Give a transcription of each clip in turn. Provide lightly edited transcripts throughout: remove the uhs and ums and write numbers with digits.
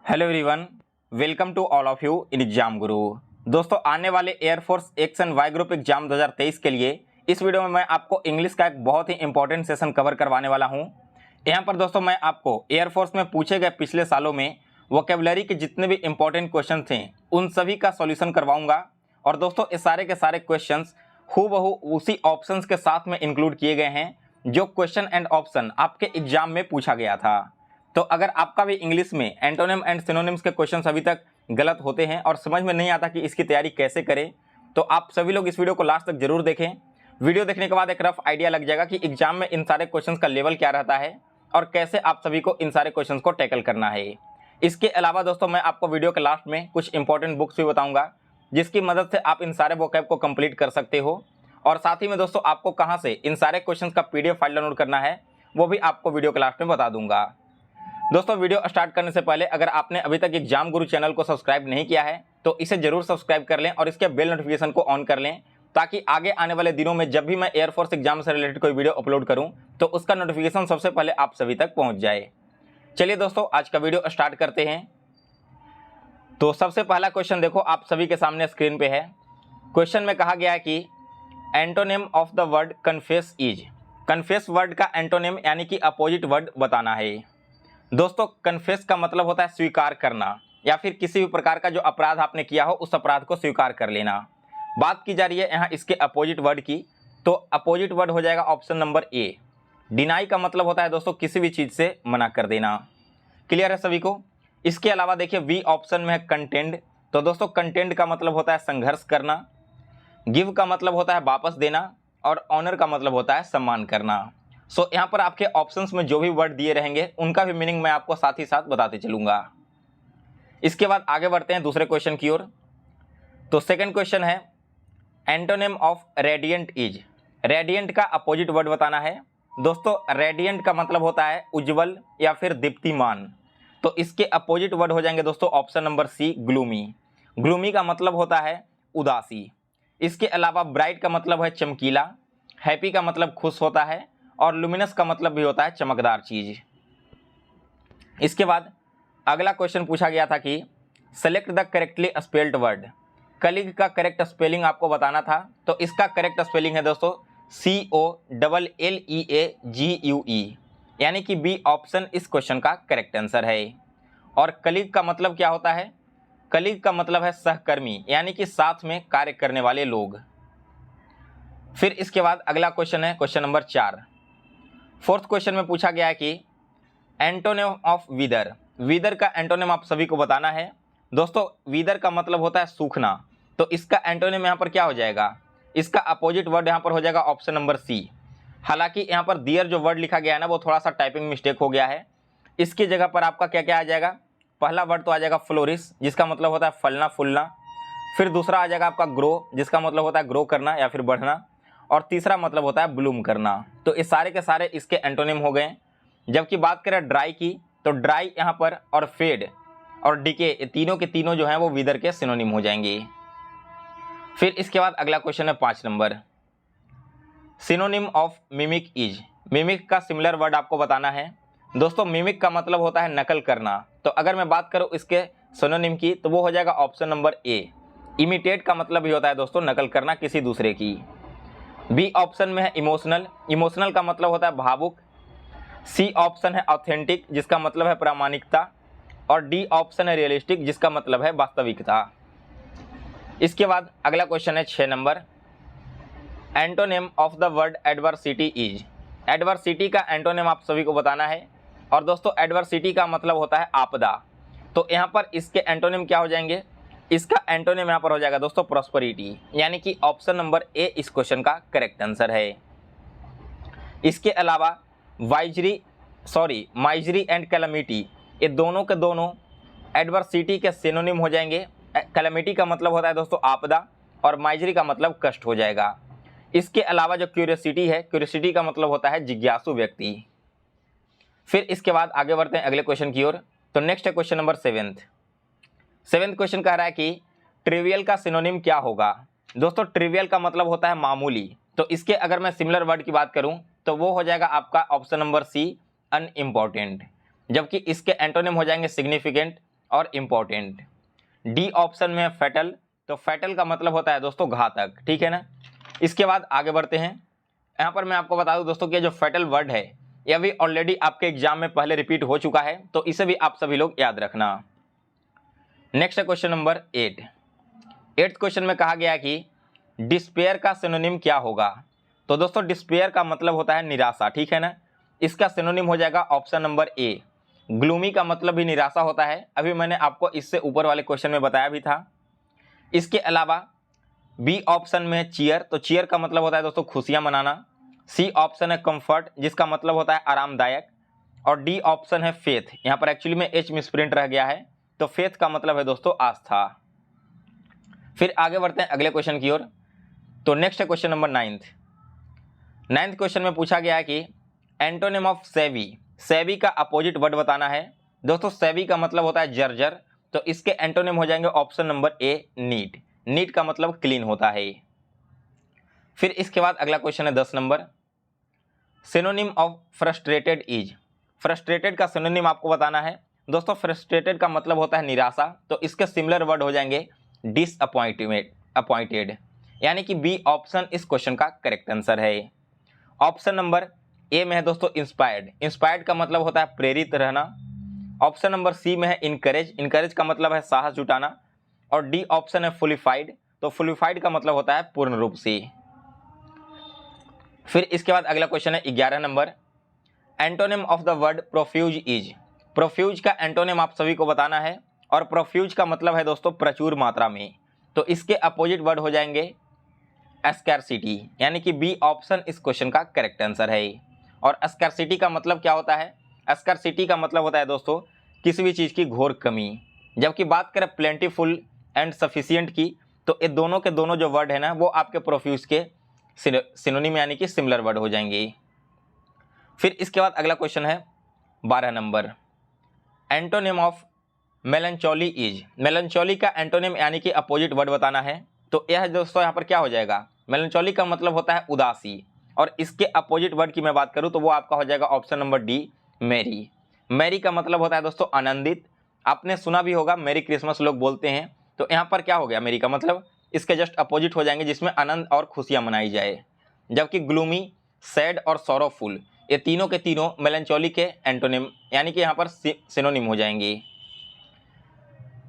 Hello everyone, welcome to all of you in exam गुरु। दोस्तों, आने वाले air force x and Y group exam 2023 के लिए इस वीडियो में मैं आपको इंग्लिश का एक बहुत ही इंपॉर्टेंट सेशन कवर करवाने वाला हूं। यहां पर दोस्तों मैं आपको एयरफोर्स में पूछे गए पिछले सालों में वोकेबलरी के जितने भी इंपॉर्टेंट क्वेश्चन थे उन सभी का सॉल्यूशन करवाऊंगा। और दोस्तों ये सारे के सारे क्वेश्चंस हूबहू उसी ऑप्शंस के साथ में इंक्लूड किए गए हैं जो क्वेश्चन एंड ऑप्शन आपके एग्जाम में पूछा गया था। तो अगर आपका भी इंग्लिश में एंटोनिम एंड सिनोनिम्स के क्वेश्चंस अभी तक गलत होते हैं और समझ में नहीं आता कि इसकी तैयारी कैसे करें, तो आप सभी लोग इस वीडियो को लास्ट तक जरूर देखें। वीडियो देखने के बाद एक रफ आइडिया लग जाएगा कि एग्जाम में इन सारे क्वेश्चंस का लेवल क्या रहता है और कैसे आप सभी को इन सारे क्वेश्चंस को टैकल करना है। इसके अलावा दोस्तों मैं आपको वीडियो के लास्ट में कुछ इंपॉर्टेंट बुक्स भी बताऊंगा जिसकी मदद से आप इन सारे वोकैब को कंप्लीट कर सकते हो। और साथ ही में दोस्तों आपको कहाँ से इन सारे क्वेश्चंस का पीडीएफ फाइल डाउनलोड करना है वो भी आपको वीडियो के लास्ट में बता दूंगा। दोस्तों वीडियो स्टार्ट करने से पहले अगर आपने अभी तक एग्जाम गुरु चैनल को सब्सक्राइब नहीं किया है तो इसे जरूर सब्सक्राइब कर लें और इसके बेल नोटिफिकेशन को ऑन कर लें ताकि आगे आने वाले दिनों में जब भी मैं एयरफोर्स एग्जाम से रिलेटेड कोई वीडियो अपलोड करूं तो उसका नोटिफिकेशन सबसे पहले आप सभी तक पहुंच जाए। चलिए दोस्तों आज का वीडियो स्टार्ट करते हैं। तो सबसे पहला क्वेश्चन देखो आप सभी के सामने स्क्रीन पे है। क्वेश्चन में कहा गया है कि antonym of the word confess is. Confess word का एंटोनिम यानी कि अपोजिट वर्ड बताना है। दोस्तों कन्फेस का मतलब होता है स्वीकार करना या फिर किसी भी प्रकार का जो अपराध आपने किया हो उस अपराध को स्वीकार कर लेना। बात की जा रही है यहाँ इसके अपोजिट वर्ड की, तो अपोजिट वर्ड हो जाएगा ऑप्शन नंबर ए। डिनाई का मतलब होता है दोस्तों किसी भी चीज़ से मना कर देना। क्लियर है सभी को। इसके अलावा देखिए बी ऑप्शन में है कंटेंड। तो दोस्तों कंटेंड का मतलब होता है संघर्ष करना। गिव का मतलब होता है वापस देना और ऑनर का मतलब होता है सम्मान करना। सो यहाँ पर आपके ऑप्शंस में जो भी वर्ड दिए रहेंगे उनका भी मीनिंग मैं आपको साथ ही साथ बताते चलूंगा। इसके बाद आगे बढ़ते हैं दूसरे क्वेश्चन की ओर। तो सेकंड क्वेश्चन है antonym of radiant is. Radiant का अपोजिट वर्ड बताना है। दोस्तों रेडिएंट का मतलब होता है उज्जवल या फिर दीप्तिमान। तो इसके अपोजिट वर्ड हो जाएंगे दोस्तों option number C gloomy. Gloomy का मतलब होता है उदासी। इसके अलावा ब्राइट का मतलब है चमकीला, हैप्पी का मतलब खुश होता है और लुमिनस का मतलब भी होता है चमकदार चीज। इसके बाद अगला क्वेश्चन पूछा गया था कि select the correctly spelled word. Colleague का करेक्ट स्पेलिंग आपको बताना था। तो इसका करेक्ट स्पेलिंग है दोस्तों COLLEAGUE यानी कि बी ऑप्शन इस क्वेश्चन का करेक्ट आंसर है। और कलीग का मतलब क्या होता है? कलीग का मतलब है सहकर्मी यानी कि साथ में कार्य करने वाले लोग। फिर इसके बाद अगला क्वेश्चन है क्वेश्चन नंबर 4। फोर्थ क्वेश्चन में पूछा गया है कि एंटोनिम ऑफ विदर। विदर का एंटोनिम आप सभी को बताना है। दोस्तों विदर का मतलब होता है सूखना। तो इसका एंटोनिम यहाँ पर क्या हो जाएगा? इसका अपोजिट वर्ड यहाँ पर हो जाएगा ऑप्शन नंबर सी। हालांकि यहाँ पर दियर जो वर्ड लिखा गया है ना वो थोड़ा सा टाइपिंग मिस्टेक हो गया है। इसकी जगह पर आपका क्या क्या आ जाएगा? पहला वर्ड तो आ जाएगा फ्लोरिश जिसका मतलब होता है फलना फूलना। फिर दूसरा आ जाएगा आपका ग्रो जिसका मतलब होता है ग्रो करना या फिर बढ़ना। और तीसरा मतलब होता है ब्लूम करना। तो ये सारे के सारे इसके एंटोनिम हो गए। जबकि बात करें ड्राई की तो ड्राई यहाँ पर और फेड और डिके ये तीनों के तीनों जो हैं वो विदर के सिनोनिम हो जाएंगे। फिर इसके बाद अगला क्वेश्चन है 5 number. Synonym of mimic is. Mimic का सिमिलर वर्ड आपको बताना है। दोस्तों मिमिक का मतलब होता है नकल करना। तो अगर मैं बात करूँ इसके सिनोनिम की तो वो हो जाएगा ऑप्शन नंबर ए। इमिटेट का मतलब भी होता है दोस्तों नकल करना किसी दूसरे की। बी ऑप्शन में है इमोशनल। इमोशनल का मतलब होता है भावुक। सी ऑप्शन है ऑथेंटिक जिसका मतलब है प्रामाणिकता। और डी ऑप्शन है रियलिस्टिक जिसका मतलब है वास्तविकता। इसके बाद अगला क्वेश्चन है 6 number. Antonym of the word adversity is. Adversity का एंटोनिम आप सभी को बताना है। और दोस्तों एडवर्सिटी का मतलब होता है आपदा। तो यहाँ पर इसके एंटोनिम क्या हो जाएंगे? इसका एंटोनिम यहाँ पर हो जाएगा दोस्तों प्रॉस्पेरिटी यानी कि ऑप्शन नंबर ए इस क्वेश्चन का करेक्ट आंसर है। इसके अलावा माइजरी एंड कैलामिटी ये दोनों के दोनों एडवर्सिटी के सिनोनिम हो जाएंगे। कैलामिटी का मतलब होता है दोस्तों आपदा और माइजरी का मतलब कष्ट हो जाएगा। इसके अलावा जो क्यूरियोसिटी है, क्यूरियोसिटी का मतलब होता है जिज्ञासु व्यक्ति। फिर इसके बाद आगे बढ़ते हैं अगले क्वेश्चन की ओर। तो नेक्स्ट है क्वेश्चन नंबर 7। क्वेश्चन कह रहा है कि ट्रिवियल का सिनोनिम क्या होगा? दोस्तों ट्रिवियल का मतलब होता है मामूली। तो इसके अगर मैं सिमिलर वर्ड की बात करूं तो वो हो जाएगा आपका ऑप्शन नंबर सी अनइम्पॉर्टेंट। जबकि इसके एंटोनिम हो जाएंगे सिग्निफिकेंट और इम्पोर्टेंट। डी ऑप्शन में फैटल, तो फैटल का मतलब होता है दोस्तों घातक, ठीक है ना। इसके बाद आगे बढ़ते हैं। यहाँ पर मैं आपको बता दूं दोस्तों कि जो फैटल वर्ड है यह भी ऑलरेडी आपके एग्जाम में पहले रिपीट हो चुका है, तो इसे भी आप सभी लोग याद रखना। नेक्स्ट है क्वेश्चन नंबर 8। 8th क्वेश्चन में कहा गया कि डिस्पेयर का सिनोनिम क्या होगा। तो दोस्तों डिस्पेयर का मतलब होता है निराशा, ठीक है ना। इसका सिनोनिम हो जाएगा ऑप्शन नंबर ए, ग्लूमी का मतलब भी निराशा होता है। अभी मैंने आपको इससे ऊपर वाले क्वेश्चन में बताया भी था। इसके अलावा बी ऑप्शन में चीयर, तो चीयर का मतलब होता है दोस्तों खुशियां मनाना। सी ऑप्शन है कंफर्ट, जिसका मतलब होता है आरामदायक। और डी ऑप्शन है फेथ, यहाँ पर एक्चुअली में एच मिसप्रिंट रह गया है, तो फेथ का मतलब है दोस्तों आस्था। फिर आगे बढ़ते हैं अगले क्वेश्चन की ओर। तो नेक्स्ट है क्वेश्चन नंबर 9th क्वेश्चन में पूछा गया है कि एंटोनिम ऑफ सेवी, सेवी का अपोजिट वर्ड बताना है। दोस्तों सेवी का मतलब होता है जर्जर, तो इसके एंटोनिम हो जाएंगे option number A neat. Neat का मतलब क्लीन होता है। फिर इसके बाद अगला क्वेश्चन है 10 number. Synonym of frustrated is, frustrated का सिनोनिम आपको बताना है। दोस्तों फ्रस्ट्रेटेड का मतलब होता है निराशा, तो इसके सिमिलर वर्ड हो जाएंगे डिसअपॉइंटेड, यानी कि बी ऑप्शन इस क्वेश्चन का करेक्ट आंसर है। ऑप्शन नंबर ए में है दोस्तों इंस्पायर्ड, इंस्पायर्ड का मतलब होता है प्रेरित रहना। ऑप्शन नंबर सी में है इनकरेज, इनकरेज का मतलब है साहस जुटाना। और डी ऑप्शन है फुलिफाइड, तो फुलिफाइड का मतलब होता है पूर्ण रूप से। फिर इसके बाद अगला क्वेश्चन है 11 number. Antonym of the word profuse is, profuse का एंटोनिम आप सभी को बताना है। और प्रोफ्यूज का मतलब है दोस्तों प्रचुर मात्रा में, तो इसके अपोजिट वर्ड हो जाएंगे स्कैरसिटी, यानी कि बी ऑप्शन इस क्वेश्चन का करेक्ट आंसर है। और स्कैरसिटी का मतलब क्या होता है, स्कैरसिटी का मतलब होता है दोस्तों किसी भी चीज़ की घोर कमी। जबकि बात करें प्लेंटीफुल एंड सफिशिएंट की, तो ये दोनों के दोनों जो वर्ड है ना वो आपके प्रोफ्यूज के सिनोनिम यानी कि सिमिलर वर्ड हो जाएंगे। फिर इसके बाद अगला क्वेश्चन है 12 नंबर। एंटोनिम ऑफ मेलनचोली इज, मेलनचोली का एंटोनिम यानी कि अपोजिट वर्ड बताना है। तो यह दोस्तों यहाँ पर क्या हो जाएगा, मेलनचोली का मतलब होता है उदासी, और इसके अपोजिट वर्ड की मैं बात करूँ तो वो आपका हो जाएगा option number D marry. Marry का मतलब होता है दोस्तों आनंदित, आपने सुना भी होगा मैरी क्रिसमस लोग बोलते हैं, तो यहाँ पर क्या हो गया मैरी का मतलब इसके जस्ट अपोजिट हो जाएंगे जिसमें आनंद और खुशियाँ मनाई जाए। जबकि ग्लूमी, सैड और सॉरोफुल ये तीनों के तीनों मेलनचोली के एंटोनिम यानी कि यहाँ पर सिनोनिम हो जाएंगे।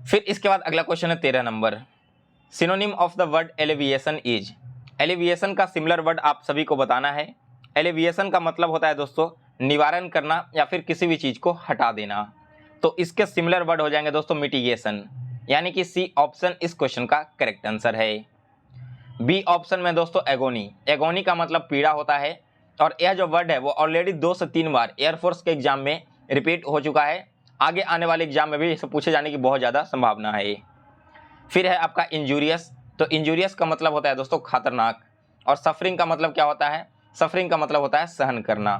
फिर इसके बाद अगला क्वेश्चन है 13 number. Synonym of the word alleviation is, alleviation का सिमिलर वर्ड आप सभी को बताना है। एलिविएशन का मतलब होता है दोस्तों निवारण करना या फिर किसी भी चीज़ को हटा देना, तो इसके सिमिलर वर्ड हो जाएंगे दोस्तों मिटिगेशन, यानी कि सी ऑप्शन इस क्वेश्चन का करेक्ट आंसर है। बी ऑप्शन में दोस्तों एगोनी, एगोनी का मतलब पीड़ा होता है, और यह जो वर्ड है वो ऑलरेडी 2 से 3 बार एयरफोर्स के एग्जाम में रिपीट हो चुका है। आगे आने वाले एग्जाम में भी इसे पूछे जाने की बहुत ज़्यादा संभावना है। फिर है आपका इंजूरियस, तो इंजूरियस का मतलब होता है दोस्तों खतरनाक। और सफरिंग का मतलब क्या होता है, सफरिंग का मतलब होता है सहन करना।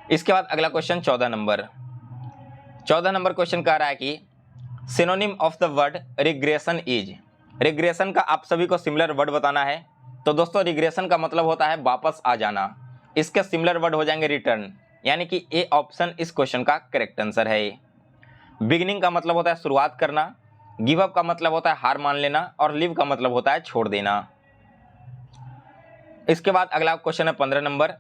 इसके बाद अगला क्वेश्चन 14 नंबर। 14 नंबर क्वेश्चन कह रहा है कि synonym of the word regression is, regression का आप सभी को सिमिलर वर्ड बताना है। तो दोस्तों रिग्रेशन का मतलब होता है वापस आ जाना, इसके सिमिलर वर्ड हो जाएंगे रिटर्न, यानी कि ए ऑप्शन इस क्वेश्चन का करेक्ट आंसर है। बिगिनिंग का मतलब होता है शुरुआत करना, गिव अप का मतलब होता है हार मान लेना, और लिव का मतलब होता है छोड़ देना। इसके बाद अगला क्वेश्चन है 15 number.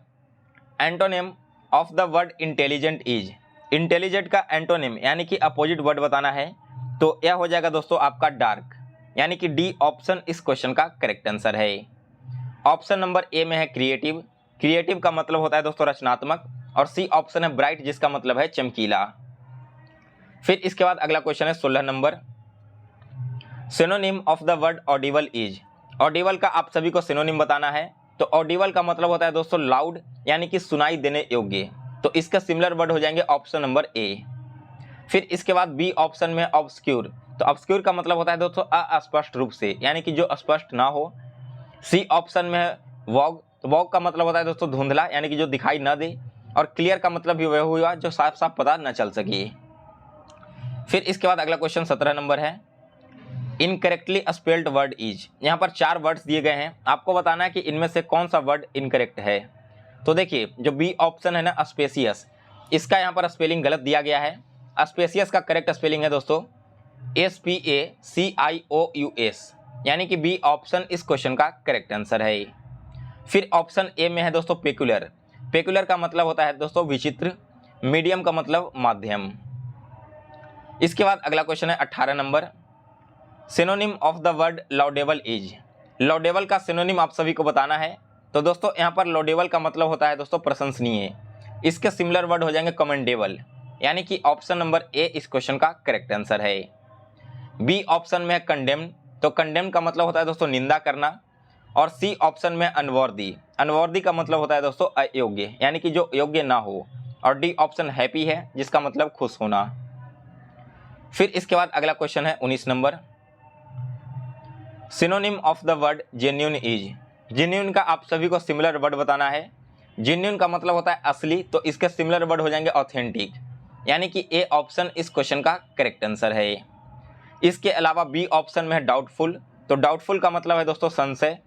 Antonym of the word intelligent is, intelligent का एंटोनिम यानी कि अपोजिट वर्ड बताना है। तो यह हो जाएगा दोस्तों आपका डार्क, यानी कि डी ऑप्शन इस क्वेश्चन का करेक्ट आंसर है। ऑप्शन नंबर ए में है क्रिएटिव, क्रिएटिव का मतलब होता है दोस्तों रचनात्मक। और सी ऑप्शन है ब्राइट, जिसका मतलब है चमकीला। फिर इसके बाद अगला क्वेश्चन है 16 number. Synonym of the word Audible is, Audible का आप सभी को सिनोनिम बताना है। तो ऑडिबल का मतलब होता है दोस्तों लाउड, यानी कि सुनाई देने योग्य, तो इसका सिमिलर वर्ड हो जाएंगे ऑप्शन नंबर ए। फिर इसके बाद बी ऑप्शन में ऑब्सक्यूर, तो ऑब्सक्यूर का मतलब होता है दोस्तों अस्पष्ट रूप से, यानी कि जो स्पष्ट ना हो। सी ऑप्शन में है वॉग, तो वॉग का मतलब होता है दोस्तों धुंधला, यानी कि जो दिखाई न दे। और क्लियर का मतलब भी वह हुआ जो साफ साफ पता न चल सके। फिर इसके बाद अगला क्वेश्चन 17 नंबर है। इनकरेक्टली स्पेल्ड वर्ड इज, यहाँ पर 4 वर्ड्स दिए गए हैं, आपको बताना है कि इनमें से कौन सा वर्ड इनकरेक्ट है। तो देखिए जो बी ऑप्शन है ना स्पेसियस, इसका यहाँ पर स्पेलिंग गलत दिया गया है। स्पेसियस का करेक्ट स्पेलिंग है दोस्तों SPACIOUS, यानी कि बी ऑप्शन इस क्वेश्चन का करेक्ट आंसर है। फिर ऑप्शन ए में है दोस्तों पेक्युलर। पेक्युलर का मतलब होता है दोस्तों विचित्र, मीडियम का मतलब माध्यम। इसके बाद अगला क्वेश्चन है 18 number, synonym of the word laudable is. Laudable का सिनोनिम आप सभी को बताना है। तो दोस्तों यहाँ पर लाउडेबल का मतलब होता है दोस्तों प्रशंसनीय। इसके सिमिलर वर्ड हो जाएंगे कमेंडेबल, यानी कि ऑप्शन नंबर ए इस क्वेश्चन का करेक्ट आंसर है। बी ऑप्शन में है कंडेम। तो कंडेम का मतलब होता है दोस्तों निंदा करना। और सी ऑप्शन में अनवर्दी। अनवर्दी का मतलब होता है दोस्तों अयोग्य, यानी कि जो योग्य ना हो। और डी ऑप्शन हैप्पी है, जिसका मतलब खुश होना। फिर इसके बाद अगला क्वेश्चन है 19 number, synonym of the word genuine is. Genuine का आप सभी को सिमिलर वर्ड बताना है। जेन्युइन का मतलब होता है असली, तो इसके सिमिलर वर्ड हो जाएंगे ऑथेंटिक, यानी कि ए ऑप्शन इस क्वेश्चन का करेक्ट आंसर है। इसके अलावा बी ऑप्शन में है डाउटफुल। तो डाउटफुल का मतलब है दोस्तों संशय।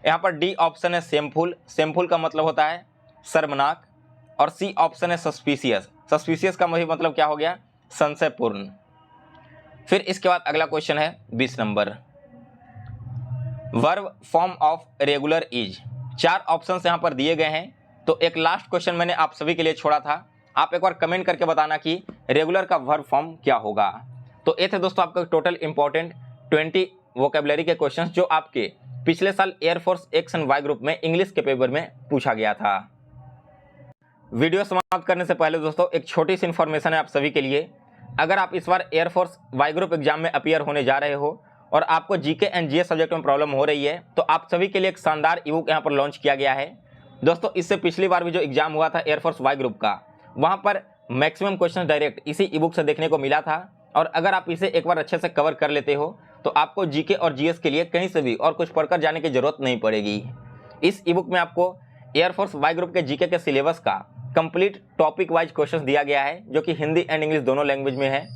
यहाँ पर डी ऑप्शन है सेमफुल। सेमफुल का मतलब होता है शर्मनाक। और सी ऑप्शन है सस्पिशियस। सस्पिशियस का मतलब क्या हो गया, संशयपूर्ण। फिर इसके बाद अगला क्वेश्चन है 20 number, verb form of regular is. 4 options यहाँ पर दिए गए हैं। तो एक लास्ट क्वेश्चन मैंने आप सभी के लिए छोड़ा था, आप एक बार कमेंट करके बताना कि रेगुलर का वर्ब फॉर्म क्या होगा। तो ये थे दोस्तों आपका टोटल इंपॉर्टेंट 20 वोकेबलरी के क्वेश्चंस जो आपके पिछले साल air force x and Y group में इंग्लिश के पेपर में पूछा गया था। वीडियो समाप्त करने से पहले दोस्तों एक छोटी सी इन्फॉर्मेशन है आप सभी के लिए। अगर आप इस बार एयरफोर्स वाई ग्रुप एग्जाम में अपीयर होने जा रहे हो और आपको जीके एंड जीएस सब्जेक्ट में प्रॉब्लम हो रही है, तो आप सभी के लिए एक शानदार ई बुक यहाँ पर लॉन्च किया गया है। दोस्तों इससे पिछली बार भी जो एग्जाम हुआ था एयरफोर्स वाई ग्रुप का, वहाँ पर मैक्सिमम क्वेश्चन डायरेक्ट इसी ई बुक से देखने को मिला था। और अगर आप इसे एक बार अच्छे से कवर कर लेते हो तो आपको जीके और जीएस के लिए कहीं से भी और कुछ पढ़कर जाने की जरूरत नहीं पड़ेगी। इस ई बुक में आपको एयरफोर्स वाई ग्रुप के जीके के सिलेबस का कंप्लीट टॉपिक वाइज क्वेश्चन दिया गया है, जो कि हिंदी एंड इंग्लिश दोनों लैंग्वेज में है।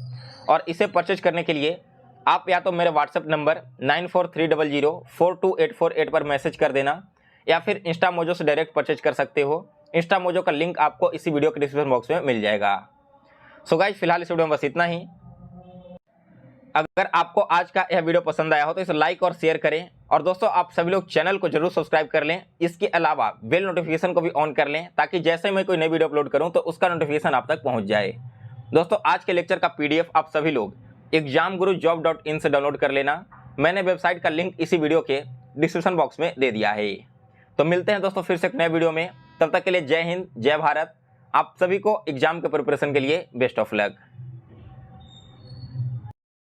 और इसे परचेज करने के लिए आप या तो मेरे व्हाट्सएप नंबर 9430042848 पर मैसेज कर देना, या फिर इंस्टा मोजो से डायरेक्ट परचेज कर सकते हो। इंस्टा मोजो का लिंक आपको इसी वीडियो के डिस्क्रिप्शन बॉक्स में मिल जाएगा। सो गाइस फिलहाल इस वीडियो में बस इतना ही। अगर आपको आज का यह वीडियो पसंद आया हो तो इसे लाइक और शेयर करें। और दोस्तों आप सभी लोग चैनल को जरूर सब्सक्राइब कर लें। इसके अलावा बेल नोटिफिकेशन को भी ऑन कर लें, ताकि जैसे मैं कोई नई वीडियो अपलोड करूं तो उसका नोटिफिकेशन आप तक पहुंच जाए। दोस्तों आज के लेक्चर का PDF आप सभी लोग examgurujob.in से डाउनलोड कर लेना। मैंने वेबसाइट का लिंक इसी वीडियो के डिस्क्रिप्शन बॉक्स में दे दिया है। तो मिलते हैं दोस्तों फिर से एक नए वीडियो में। तब तक के लिए जय हिंद, जय भारत। आप सभी को एग्जाम के प्रिपरेशन के लिए बेस्ट ऑफ लक।